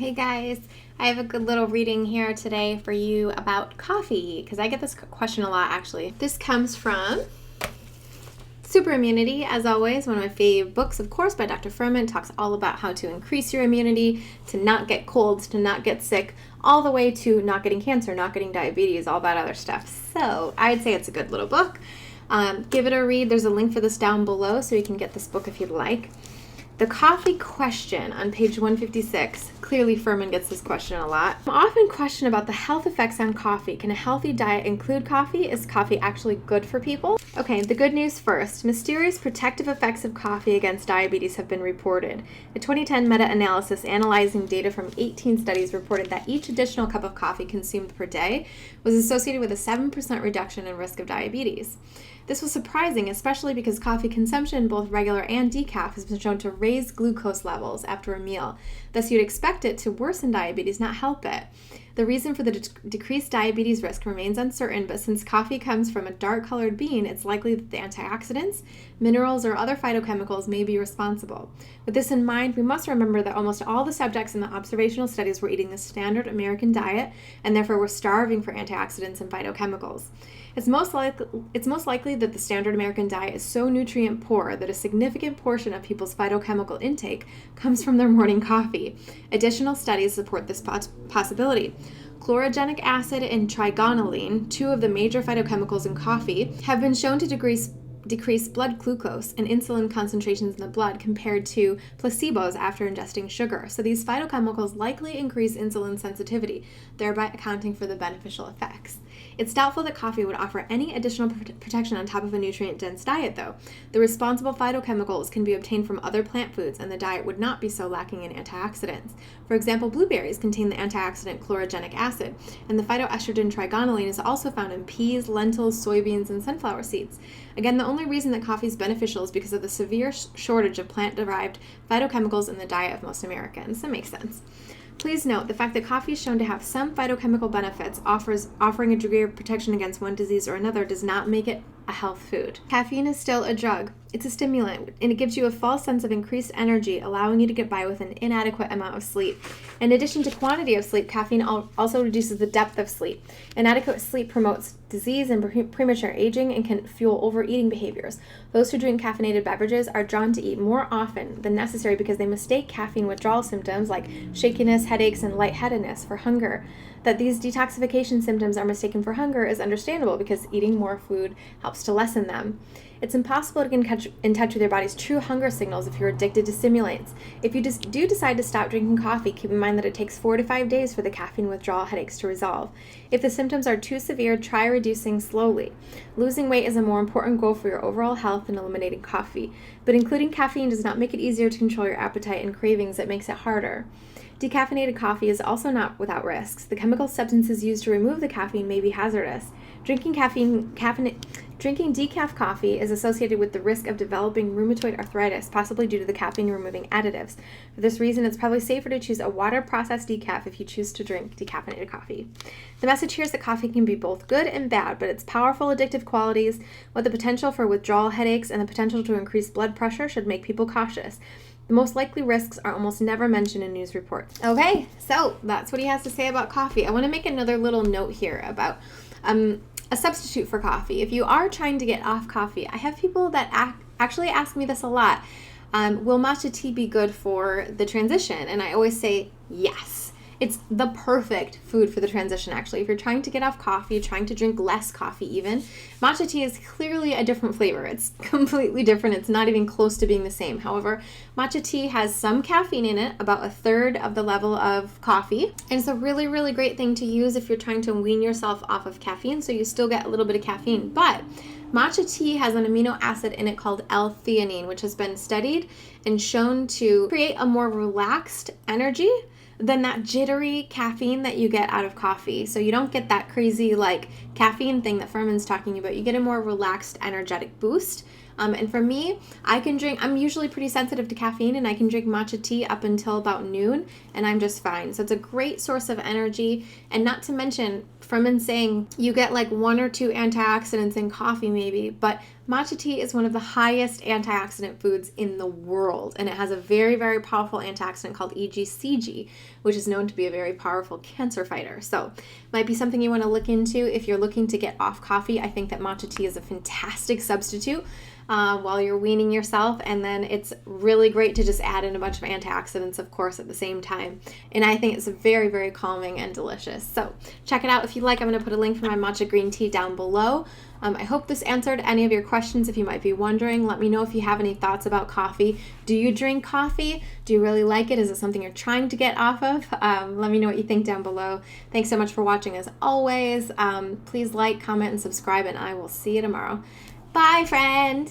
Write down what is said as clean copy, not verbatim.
Hey guys, I have a good little reading here today for you about coffee because I get this question a lot actually. This comes from Super Immunity, as always, one of my favorite books, of course, by Dr. Furman. Talks all about how to increase your immunity, to not get colds, to not get sick, all the way to not getting cancer, not getting diabetes, all that other stuff. So I'd say it's a good little book. Give it a read. There's a link for this down below so you can get this book if you'd like. The coffee question on page 156. Clearly Furman gets this question a lot. I'm often questioned about the health effects on coffee. Can a healthy diet include coffee? Is coffee actually good for people? Okay, the good news first. Mysterious protective effects of coffee against diabetes have been reported. A 2010 meta-analysis analyzing data from 18 studies reported that each additional cup of coffee consumed per day was associated with a 7% reduction in risk of diabetes. This was surprising, especially because coffee consumption, both regular and decaf, has been shown to raise glucose levels after a meal. Thus, you'd expect it to worsen diabetes, not help it. The reason for the decreased diabetes risk remains uncertain, but since coffee comes from a dark-colored bean, it's likely that the antioxidants, minerals, or other phytochemicals may be responsible. With this in mind, we must remember that almost all the subjects in the observational studies were eating the standard American diet and therefore were starving for antioxidants and phytochemicals. It's most likely that the standard American diet is so nutrient poor that a significant portion of people's phytochemical intake comes from their morning coffee. Additional studies support this possibility. Chlorogenic acid and trigonylene, two of the major phytochemicals in coffee, have been shown to decrease blood glucose and insulin concentrations in the blood compared to placebos after ingesting sugar. So these phytochemicals likely increase insulin sensitivity, thereby accounting for the beneficial effects. It's doubtful that coffee would offer any additional protection on top of a nutrient-dense diet, though. The responsible phytochemicals can be obtained from other plant foods, and the diet would not be so lacking in antioxidants. For example, blueberries contain the antioxidant chlorogenic acid, and the phytoestrogen trigonylene is also found in peas, lentils, soybeans, and sunflower seeds. Again, the only reason that coffee is beneficial is because of the severe shortage of plant-derived phytochemicals in the diet of most Americans. That makes sense. Please note, the fact that coffee is shown to have some phytochemical benefits, offering a degree of protection against one disease or another, does not make it a health food. Caffeine is still a drug. It's a stimulant, and it gives you a false sense of increased energy, allowing you to get by with an inadequate amount of sleep. In addition to quantity of sleep, caffeine also reduces the depth of sleep. Inadequate sleep promotes disease and premature aging and can fuel overeating behaviors. Those who drink caffeinated beverages are drawn to eat more often than necessary because they mistake caffeine withdrawal symptoms like shakiness, headaches, and lightheadedness for hunger. That these detoxification symptoms are mistaken for hunger is understandable because eating more food helps to lessen them. It's impossible to get in touch with your body's true hunger signals if you're addicted to stimulants. If you do decide to stop drinking coffee, keep in mind that it takes 4 to 5 days for the caffeine withdrawal headaches to resolve. If the symptoms are too severe, try reducing slowly. Losing weight is a more important goal for your overall health than eliminating coffee, but including caffeine does not make it easier to control your appetite and cravings. It makes it harder. Decaffeinated coffee is also not without risks. The chemical substances used to remove the caffeine may be hazardous. Drinking decaf coffee is associated with the risk of developing rheumatoid arthritis, possibly due to the caffeine-removing additives. For this reason, it's probably safer to choose a water-processed decaf if you choose to drink decaffeinated coffee. The message here is that coffee can be both good and bad, but its powerful addictive qualities, with the potential for withdrawal headaches and the potential to increase blood pressure, should make people cautious. The most likely risks are almost never mentioned in news reports. Okay, so that's what he has to say about coffee. I want to make another little note here about a substitute for coffee. If you are trying to get off coffee, I have people that actually ask me this a lot. Will matcha tea be good for the transition? And I always say yes. It's the perfect food for the transition, actually. If you're trying to get off coffee, trying to drink less coffee even, matcha tea is clearly a different flavor. It's completely different. It's not even close to being the same. However, matcha tea has some caffeine in it, about 1/3 of the level of coffee. And it's a really, really great thing to use if you're trying to wean yourself off of caffeine, so you still get a little bit of caffeine. But matcha tea has an amino acid in it called L-theanine, which has been studied and shown to create a more relaxed energy than that jittery caffeine that you get out of coffee. So you don't get that crazy like caffeine thing that Furman's talking about. You get a more relaxed, energetic boost. And for me, I'm usually pretty sensitive to caffeine, and I can drink matcha tea up until about noon, and I'm just fine. So it's a great source of energy, and not to mention, Furman saying you get like 1 or 2 antioxidants in coffee maybe, but Matcha tea is one of the highest antioxidant foods in the world, and it has a very, very powerful antioxidant called EGCG, which is known to be a very powerful cancer fighter. So might be something you want to look into if you're looking to get off coffee. I think that matcha tea is a fantastic substitute while you're weaning yourself, and then it's really great to just add in a bunch of antioxidants, of course, at the same time. And I think it's very, very calming and delicious. So check it out if you like. I'm going to put a link for my matcha green tea down below. I hope this answered any of your questions. If you might be wondering, let me know if you have any thoughts about coffee. Do you drink coffee? Do you really like it? Is it something you're trying to get off of? Let me know what you think down below. Thanks so much for watching as always. Please like, comment, and subscribe, and I will see you tomorrow. Bye, friend.